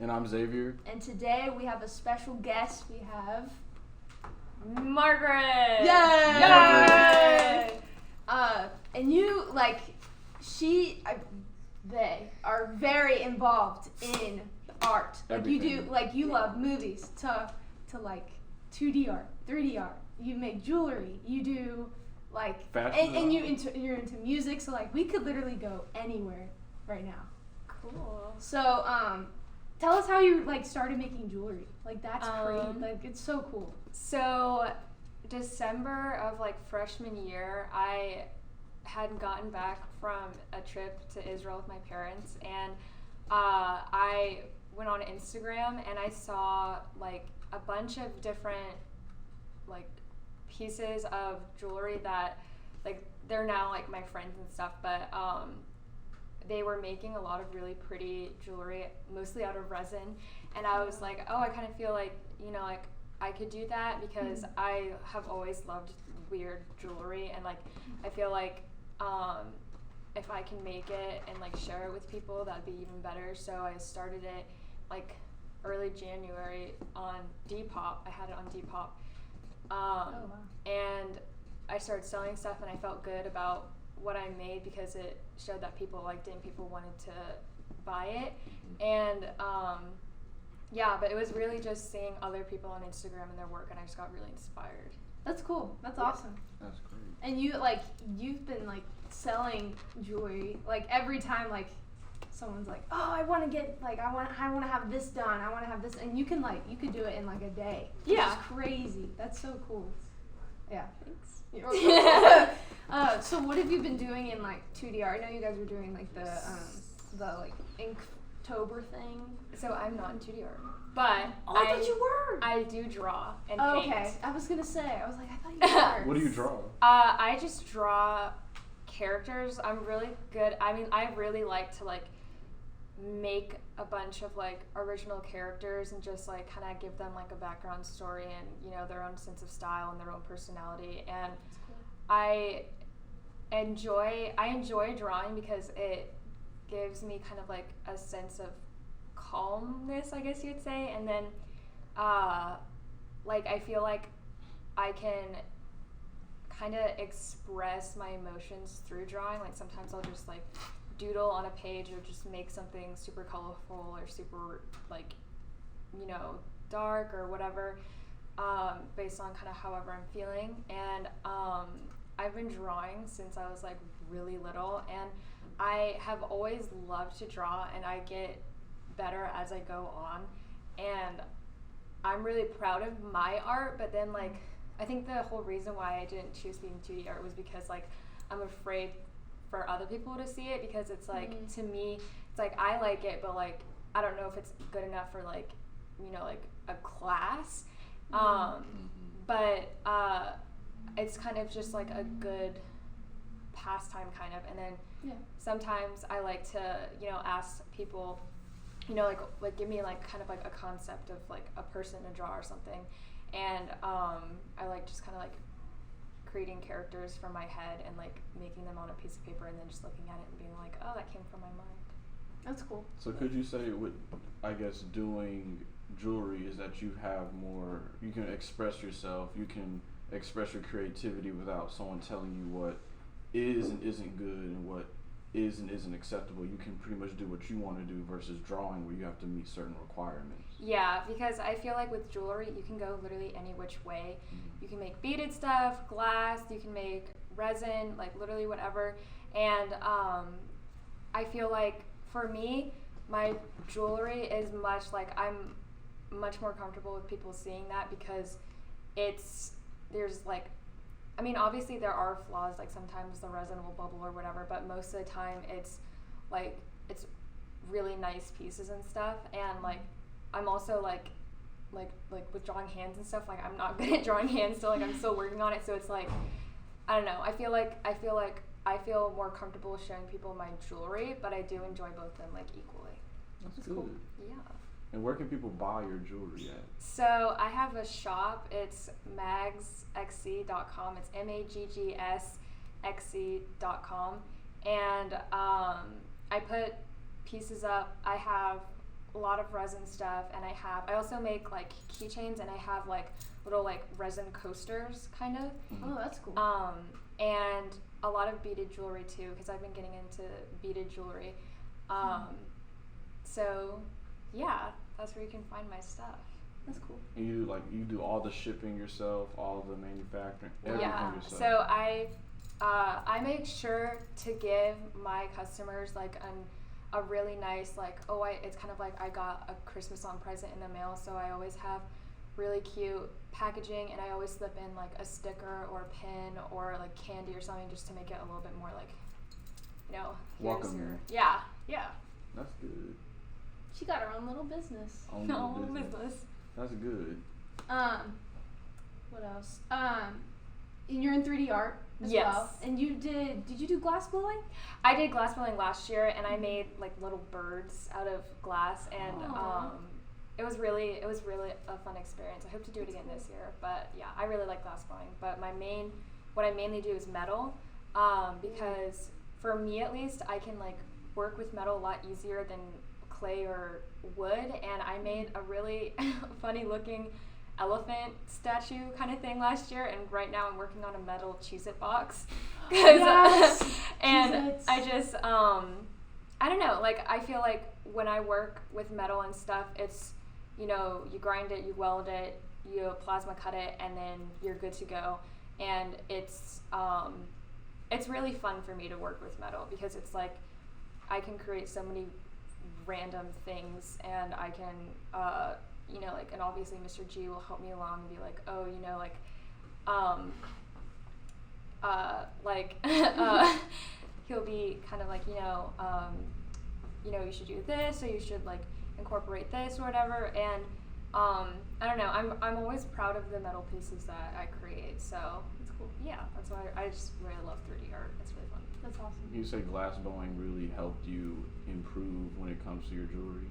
And I'm Xavier. And today we have a special guest. We have Margaret! Yay! And you, they are very involved in art. Everything. You love movies to 2D art, 3D art. You make jewelry. You do fashion, and you're into music. So we could literally go anywhere right now. Cool. So tell us how you started making jewelry. That's crazy. It's so cool. So December of freshman year, I had gotten back from a trip to Israel with my parents, and I went on Instagram and I saw a bunch of different pieces of jewelry that they're now my friends and stuff, but they were making a lot of really pretty jewelry, mostly out of resin, and I was like, oh, I kind of feel I could do that because I have always loved weird jewelry, and I feel if I can make it and share it with people, that'd be even better. So I started it early January on Depop. I had it on Depop. And I started selling stuff, and I felt good about what I made because it showed that people liked it and people wanted to buy it. And but it was really just seeing other people on Instagram and their work, and I just got really inspired. That's cool. That's awesome. That's great. And you've been selling jewelry every time someone's oh, I want to get I want to have this done. I want to have this, and you can you could do it in a day. Yeah. It's crazy. That's so cool. Yeah. Thanks. So what have you been doing in 2D art? I know you guys were doing the Inktober thing. So I'm not in 2D art, but I thought you were. I do draw and paint. Okay. I was gonna say. I was I thought you were. What do you draw? I just draw characters. I'm really good. I mean, I really like to make a bunch of original characters and just kind of give them a background story and their own sense of style and their own personality. And I enjoy drawing because it gives me kind of a sense of calmness, I guess you'd say. And then I feel I can kind of express my emotions through drawing. Sometimes I'll just doodle on a page or just make something super colorful or super dark or whatever, based on kind of however I'm feeling. And I've been drawing since I was really little, and I have always loved to draw, and I get better as I go on, and I'm really proud of my art. But then I think the whole reason why I didn't choose being 2D art was because I'm afraid for other people to see it, because it's to me it's I like it, but I don't know if it's good enough for a class. But it's kind of just a good pastime kind of. And then sometimes I like to ask people give me kind of a concept of a person to draw or something, and I just kind of creating characters from my head and making them on a piece of paper and then just looking at it and being oh, that came from my mind. That's cool. So could you say with, I guess, doing jewelry is that you have more, you can express yourself, you can express your creativity without someone telling you what is and isn't good and what is and isn't acceptable. You can pretty much do what you want to do versus drawing where you have to meet certain requirements. Yeah, because I feel with jewelry you can go literally any which way. You can make beaded stuff, glass, you can make resin, literally whatever. And I feel for me, my jewelry is much I'm much more comfortable with people seeing that, because there's I mean, obviously there are flaws, sometimes the resin will bubble or whatever, but most of the time it's it's really nice pieces and stuff. And I'm also with drawing hands and stuff, I'm not good at drawing hands, so I'm still working on it. So it's I don't know, I feel more comfortable showing people my jewelry, but I do enjoy both of them equally. That's cool. Yeah. And where can people buy your jewelry at? So I have a shop. It's magsxc.com. It's magsxc.com. And I put pieces up. I have a lot of resin stuff, and I also make like keychains, and I have like little like resin coasters kind of. Oh, that's cool. And a lot of beaded jewelry too, because I've been getting into beaded jewelry. So yeah, that's where you can find my stuff. That's cool. And you do all the shipping yourself, all the manufacturing, everything yourself. So I make sure to give my customers like a really nice like it's kind of like I got a Christmas present in the mail, so I always have really cute packaging, and I always slip in like a sticker or a pin or like candy or something just to make it a little bit more like, welcoming. Yeah. That's good. She got her own little business. Own business. That's good. What else? And you're in 3D art as well. And did you do glass blowing? I did glass blowing last year, and I made like little birds out of glass, and it was really a fun experience. I hope to do it again this year, but yeah, I really like glass blowing. But what I mainly do is metal, because for me at least, I can like work with metal a lot easier than clay or wood, and I made a really funny looking elephant statue kind of thing last year, and right now I'm working on a metal Cheez-It box. Yes! And Cheez-Its. I just I don't know, like I feel like when I work with metal and stuff, it's you grind it, you weld it, you plasma cut it, and then you're good to go. And it's really fun for me to work with metal, because it's like I can create so many random things, and I can and obviously Mr. G will help me along and be like, he'll be kind of like, you should do this, or you should like incorporate this or whatever. And I don't know, I'm always proud of the metal pieces that I create, so it's cool. Yeah, that's why I just really love 3D art. It's really fun. That's awesome. You say glass blowing really helped you improve when it comes to your jewelry?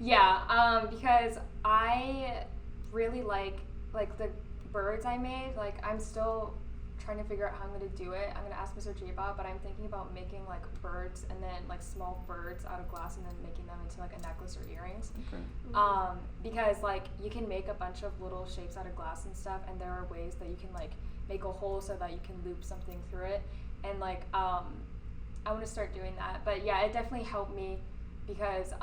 Yeah, because I really like the birds I made. Like I'm still trying to figure out how I'm going to do it. I'm going to ask Mr. J about, but I'm thinking about making like birds, and then like small birds out of glass, and then making them into like a necklace or earrings. Okay. Because like you can make a bunch of little shapes out of glass and stuff, and there are ways that you can like make a hole so that you can loop something through it. And like I want to start doing that. But yeah, it definitely helped me, because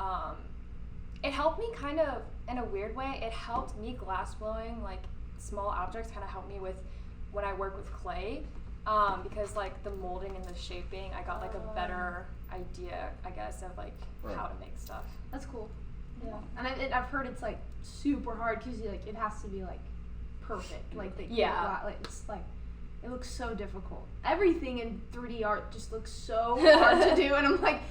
it helped me kind of in a weird way. It helped me glass blowing like small objects kind of helped me with when I work with clay, because like the molding and the shaping, I got like a better idea, I guess, of like how to make stuff. That's cool. Yeah, and I've heard it's like super hard, because it has to be like perfect. Like it's like it looks so difficult. Everything in 3D art just looks so hard to do, and I'm like,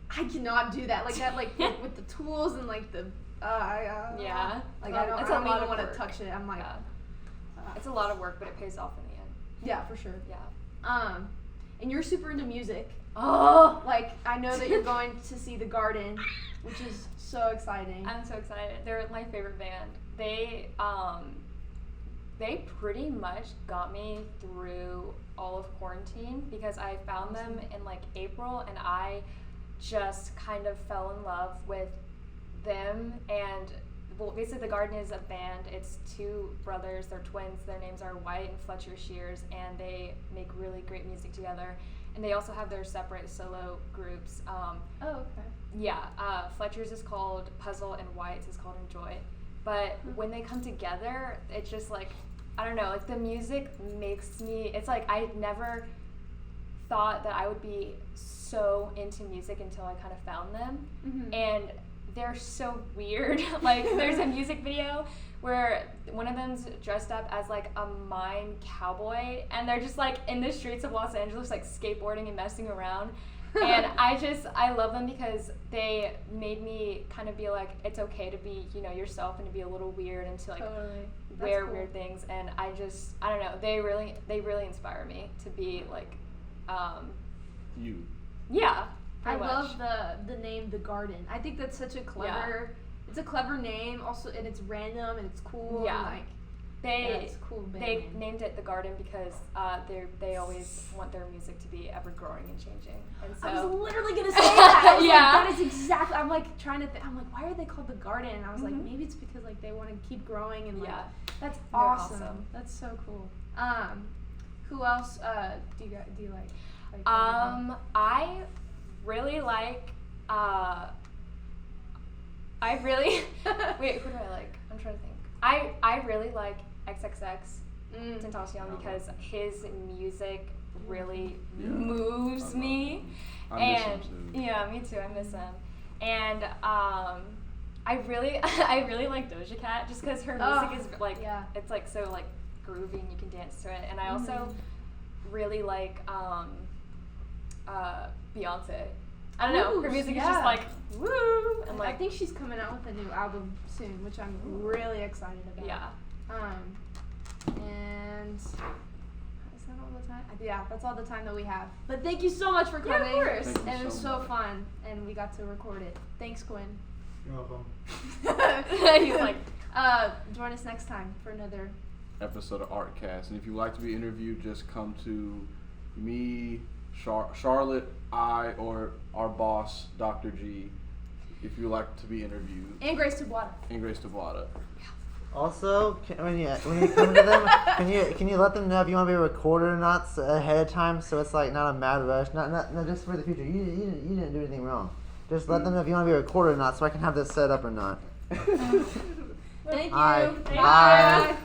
I cannot do that. Like that, like with the tools and like the yeah. Like I don't even want to touch it. I'm like, it's a lot of work, but it pays off in the end. Yeah, for sure. Yeah. And you're super into music. Oh, like I know that you're going to see The Garden, which is so exciting. I'm so excited. They're my favorite band. They pretty much got me through all of quarantine, because I found them in like April, and I just kind of fell in love with them. And well, basically The Garden is a band. It's two brothers, they're twins. Their names are Wyatt and Fletcher Shears, and they make really great music together. And they also have their separate solo groups. Oh, okay. Yeah, Fletcher's is called Puzzle, and Wyatt's is called Enjoy. But when they come together, it's just like, I don't know, like the music makes me, it's like I never thought that I would be so into music until I kind of found them. Mm-hmm. And they're so weird. Like there's a music video where one of them's dressed up as like a mime cowboy, and they're just like in the streets of Los Angeles like skateboarding and messing around. And I love them, because they made me kind of be like, it's okay to be, yourself, and to be a little weird, and to like wear weird things. And I don't know, they really inspire me to be like you. Yeah. I love the name The Garden. I think that's such a clever it's a clever name also, and it's random and it's cool. Yeah. And like They cool band they name. named it The Garden because they always want their music to be ever growing and changing. And so I was literally gonna say that. I was Yeah. like, that is exactly. I'm like trying to think. I'm like, why are they called The Garden? And I was like, maybe it's because like they want to keep growing and like. Yeah. That's They're awesome. awesome. That's so cool. Who else do you like? I really like. I really wait. Who do I like? I'm trying to think. I really like XXX Tentacion because his music really moves me. I miss him too. Yeah, me too. I miss him. And I really like Doja Cat just because her music is like it's like so like groovy and you can dance to it. And I also really like Beyonce. I don't know. Her music is just like woo, and like I think she's coming out with a new album soon, which I'm really excited about. Yeah. And is that all the time? Yeah, that's all the time that we have. But thank you so much for coming. Yeah, of course. Thank you And it was so so much. fun, and we got to record it. Thanks, Quinn. You're welcome. He's like Join us next time for another. Episode of Artcast, and if you'd like to be interviewed, just come to me, Charlotte, or our boss, Dr. G, if you'd like to be interviewed. And Grace Tabuada. And Grace Tabuada. Also, when you come to them, can you let them know if you want to be recorded or not ahead of time, so it's like not a mad rush, not just for the future. You didn't do anything wrong. Just let them know if you want to be recorded or not, so I can have this set up or not. Thank you. All right, Bye. bye.